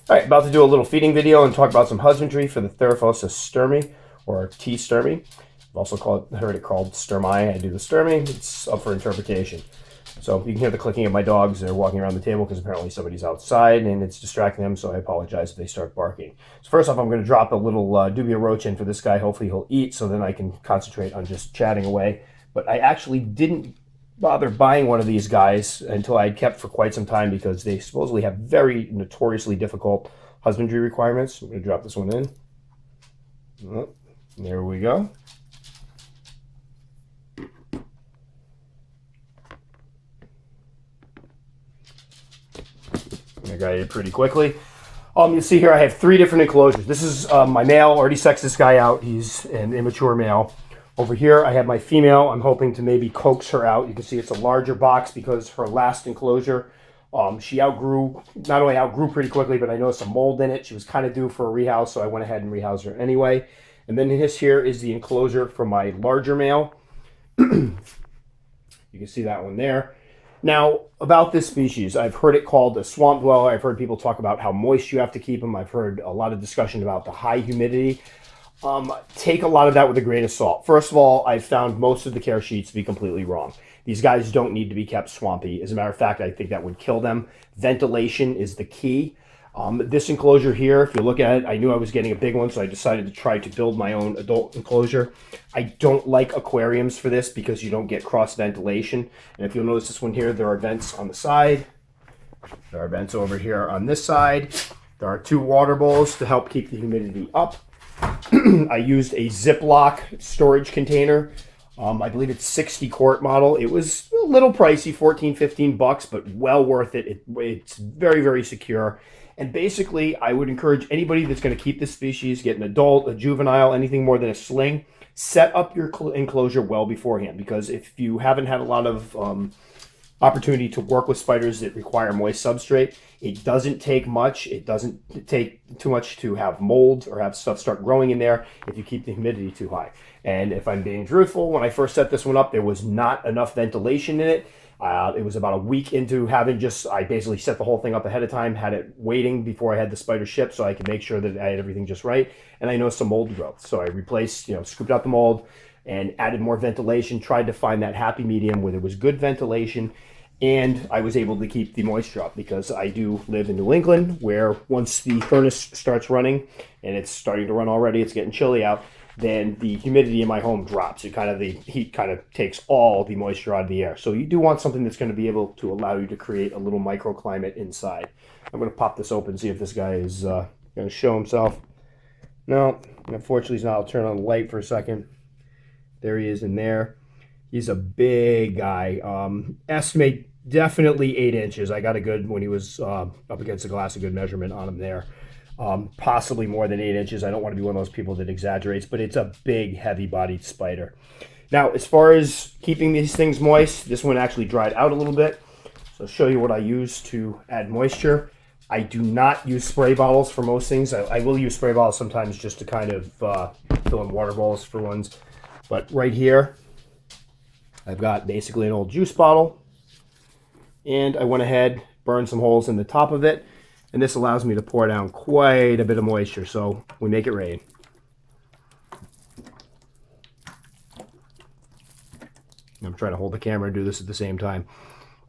All right, about to do a little feeding video and talk about some husbandry for the Theraphosa sturmi, or T sturmi. I've also heard it called sturmi. I do the sturmi. It's up for interpretation. So you can hear the clicking of my dogs. They're walking around the table because apparently somebody's outside and it's distracting them, so I apologize if they start barking. So first off, I'm going to drop a little dubia roach in for this guy. Hopefully he'll eat, so then I can concentrate on just chatting away. But I actually didn't bother buying one of these guys until I had kept for quite some time because they supposedly have very notoriously difficult husbandry requirements. I'm going to drop this one in. Oh, there we go. I got it pretty quickly. You see here I have 3 different enclosures. This is my male. Already sexed this guy out. He's an immature male. Over here I have my female. I'm hoping to maybe coax her out. You can see it's a larger box because her last enclosure, she not only outgrew pretty quickly, but I noticed some mold in it. She was kind of due for a rehouse, so I went ahead and rehoused her anyway. And then this here is the enclosure for my larger male. You can see that one there. Now, about this species, I've heard it called a swamp dweller. I've heard people talk about how moist you have to keep them. I've heard a lot of discussion about the high humidity. Take a lot of that with a grain of salt. First of all, I've found most of the care sheets to be completely wrong. These guys don't need to be kept swampy. As a matter of fact, I think that would kill them. Ventilation is the key. This enclosure here, if you look at it, I knew I was getting a big one, so I decided to try to build my own adult enclosure. I don't like aquariums for this because you don't get cross ventilation. And if you'll notice this one here, there are vents on the side. There are vents over here on this side. There are 2 water bowls to help keep the humidity up. I used a Ziploc storage container. I believe it's 60 quart model. It was a little pricey, 14, 15 bucks, but well worth it. It's very, very secure. And basically, I would encourage anybody that's going to keep this species, get an adult, a juvenile, anything more than a sling, set up your enclosure well beforehand. Because if you haven't had a lot of opportunity to work with spiders that require moist substrate, it doesn't take much. It doesn't take too much to have mold or have stuff start growing in there if you keep the humidity too high. And if I'm being truthful, when I first set this one up, there was not enough ventilation in it. It was about a week into having I basically set the whole thing up ahead of time, had it waiting before I had the spider shipped so I could make sure that I had everything just right. And I noticed some mold growth. So I replaced, scooped out the mold and added more ventilation, tried to find that happy medium where there was good ventilation. And I was able to keep the moisture up because I do live in New England where once the furnace starts running, and it's starting to run already, it's getting chilly out, then the humidity in my home drops. The heat kind of takes all the moisture out of the air. So you do want something that's going to be able to allow you to create a little microclimate inside. I'm going to pop this open, see if this guy is going to show himself. No, unfortunately he's not. I'll turn on the light for a second. There he is in there. He's a big guy. Estimate definitely 8 inches. I got a good, when he was up against the glass, a good measurement on him there. Possibly more than 8 inches. I don't want to be one of those people that exaggerates, but it's a big, heavy-bodied spider. Now, as far as keeping these things moist, this one actually dried out a little bit. So I'll show you what I use to add moisture. I do not use spray bottles for most things. I will use spray bottles sometimes just to kind of fill in water bowls for ones. But right here, I've got basically an old juice bottle. And I went ahead, burned some holes in the top of it. And this allows me to pour down quite a bit of moisture, so we make it rain. I'm trying to hold the camera and do this at the same time.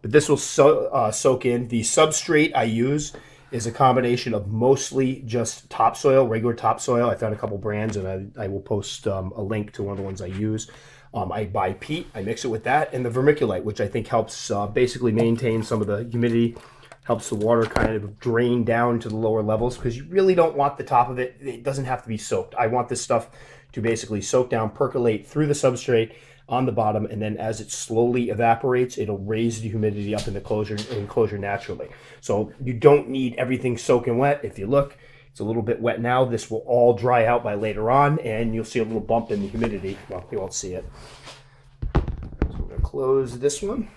But this will soak in. The substrate I use is a combination of mostly just topsoil, regular topsoil. I found a couple brands, and I will post a link to one of the ones I use. I buy peat, I mix it with that, and the vermiculite, which I think helps basically maintain some of the humidity, helps the water kind of drain down to the lower levels, because you really don't want the top of it. It doesn't have to be soaked. I want this stuff to basically soak down, percolate through the substrate on the bottom, and then as it slowly evaporates, it'll raise the humidity up in the enclosure naturally. So you don't need everything soaking wet. If you look, it's a little bit wet now. This will all dry out by later on, and you'll see a little bump in the humidity. Well, you won't see it. So I'm going to close this one.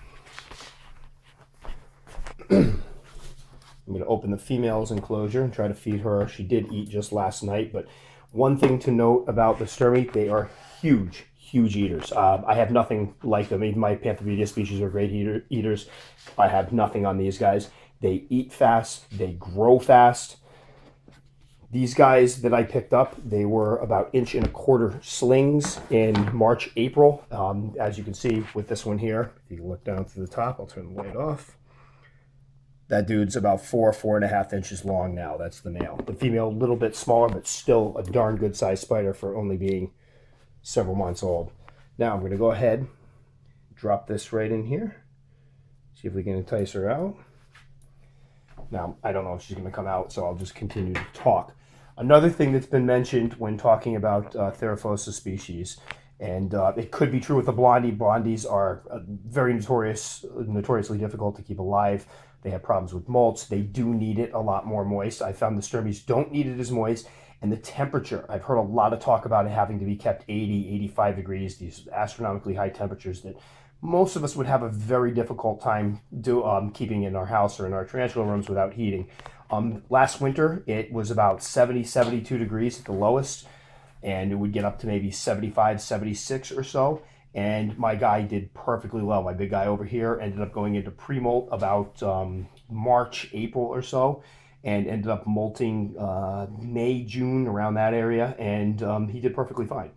I'm going to open the female's enclosure and try to feed her. She did eat just last night, but one thing to note about the sturmi, they are huge, huge eaters. I have nothing like them. Even my Pantherpedia species are great eaters. I have nothing on these guys. They eat fast, they grow fast. These guys that I picked up, they were about 1.25" slings in March, April. As you can see with this one here, if you look down to the top, I'll turn the light off. That dude's about 4.5 inches long now. That's the male. The female, a little bit smaller, but still a darn good sized spider for only being several months old. Now I'm going to go ahead, drop this right in here. See if we can entice her out. Now, I don't know if she's going to come out, so I'll just continue to talk. Another thing that's been mentioned when talking about Theraphosa species, and it could be true with the blondie. Blondies are very notoriously difficult to keep alive. They have problems with molts. They do need it a lot more moist. I found the sturmies don't need it as moist. And the temperature, I've heard a lot of talk about it having to be kept 80, 85 degrees, these astronomically high temperatures that most of us would have a very difficult time keeping in our house or in our tarantula rooms without heating. Last winter, it was about 70, 72 degrees at the lowest, and it would get up to maybe 75, 76 or so. And my guy did perfectly well. My big guy over here ended up going into pre-molt about March, April or so, and ended up molting May, June, around that area, and he did perfectly fine.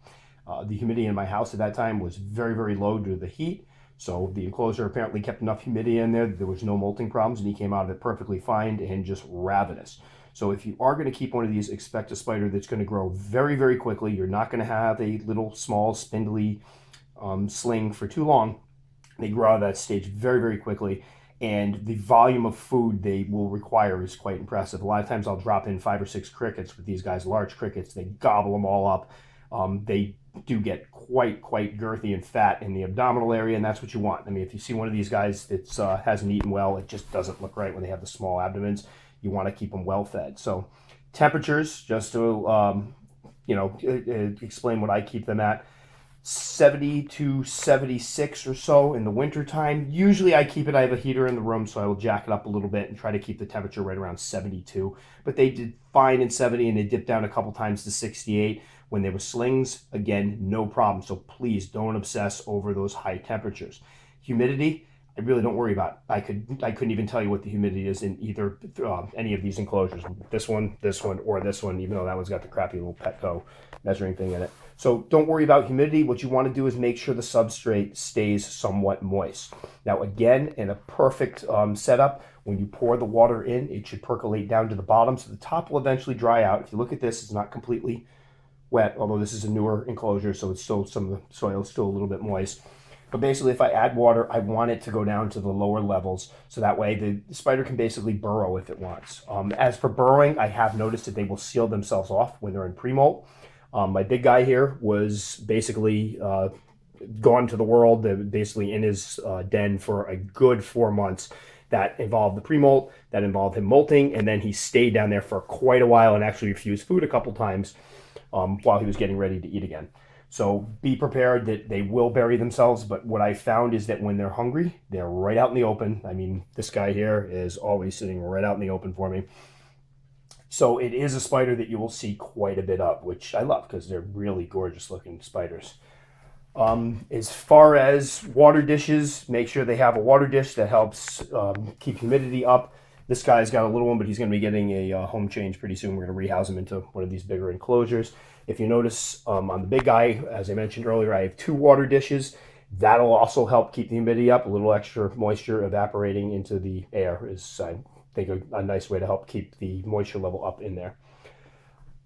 The humidity in my house at that time was very, very low due to the heat. So the enclosure apparently kept enough humidity in there that there was no molting problems, and he came out of it perfectly fine and just ravenous. So if you are going to keep one of these, expect a spider that's going to grow very, very quickly. You're not going to have a little, small, spindly sling for too long. They grow out of that stage very, very quickly, and the volume of food they will require is quite impressive. A lot of times I'll drop in 5 or 6 crickets with these guys, large crickets. They gobble them all up. They do get quite girthy and fat in the abdominal area, and that's what you want. I mean, if you see one of these guys that hasn't eaten well, it just doesn't look right when they have the small abdomens. You want to keep them well fed. So temperatures, just to explain what I keep them at, 70 to 76 or so in the winter time. Usually I have a heater in the room, so I will jack it up a little bit and try to keep the temperature right around 72. But they did fine in 70, and they dipped down a couple times to 68. When they were slings, again, no problem. So please don't obsess over those high temperatures. Humidity, I really don't worry about. I couldn't even tell you what the humidity is in either any of these enclosures. This one, or this one, even though that one's got the crappy little Petco measuring thing in it. So don't worry about humidity. What you want to do is make sure the substrate stays somewhat moist. Now, again, in a perfect setup, when you pour the water in, it should percolate down to the bottom, so the top will eventually dry out. If you look at this, it's not completely wet, although this is a newer enclosure, so it's still, some of the soil is still a little bit moist. But basically, if I add water, I want it to go down to the lower levels, so that way the spider can basically burrow if it wants. As for burrowing, I have noticed that they will seal themselves off when they're in pre-molt. My big guy here was basically gone to the world, basically in his den for a good 4 months. That involved the pre-molt, that involved him molting, and then he stayed down there for quite a while and actually refused food a couple times while he was getting ready to eat again. So be prepared that they will bury themselves, but what I found is that when they're hungry, they're right out in the open. I mean, this guy here is always sitting right out in the open for me. So it is a spider that you will see quite a bit of, which I love because they're really gorgeous looking spiders. As far as water dishes, make sure they have a water dish that helps keep humidity up. This guy's got a little one, but he's going to be getting a home change pretty soon. We're going to rehouse him into one of these bigger enclosures. If you notice on the big guy, as I mentioned earlier, I have 2 water dishes. That'll also help keep the humidity up. A little extra moisture evaporating into the air is, I think, a nice way to help keep the moisture level up in there.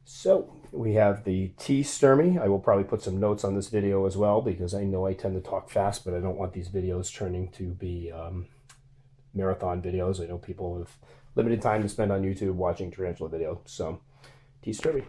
So we have the T sturmi. I will probably put some notes on this video as well, because I know I tend to talk fast, but I don't want these videos turning to be marathon videos. I know people have limited time to spend on YouTube watching tarantula videos. So T sturmi.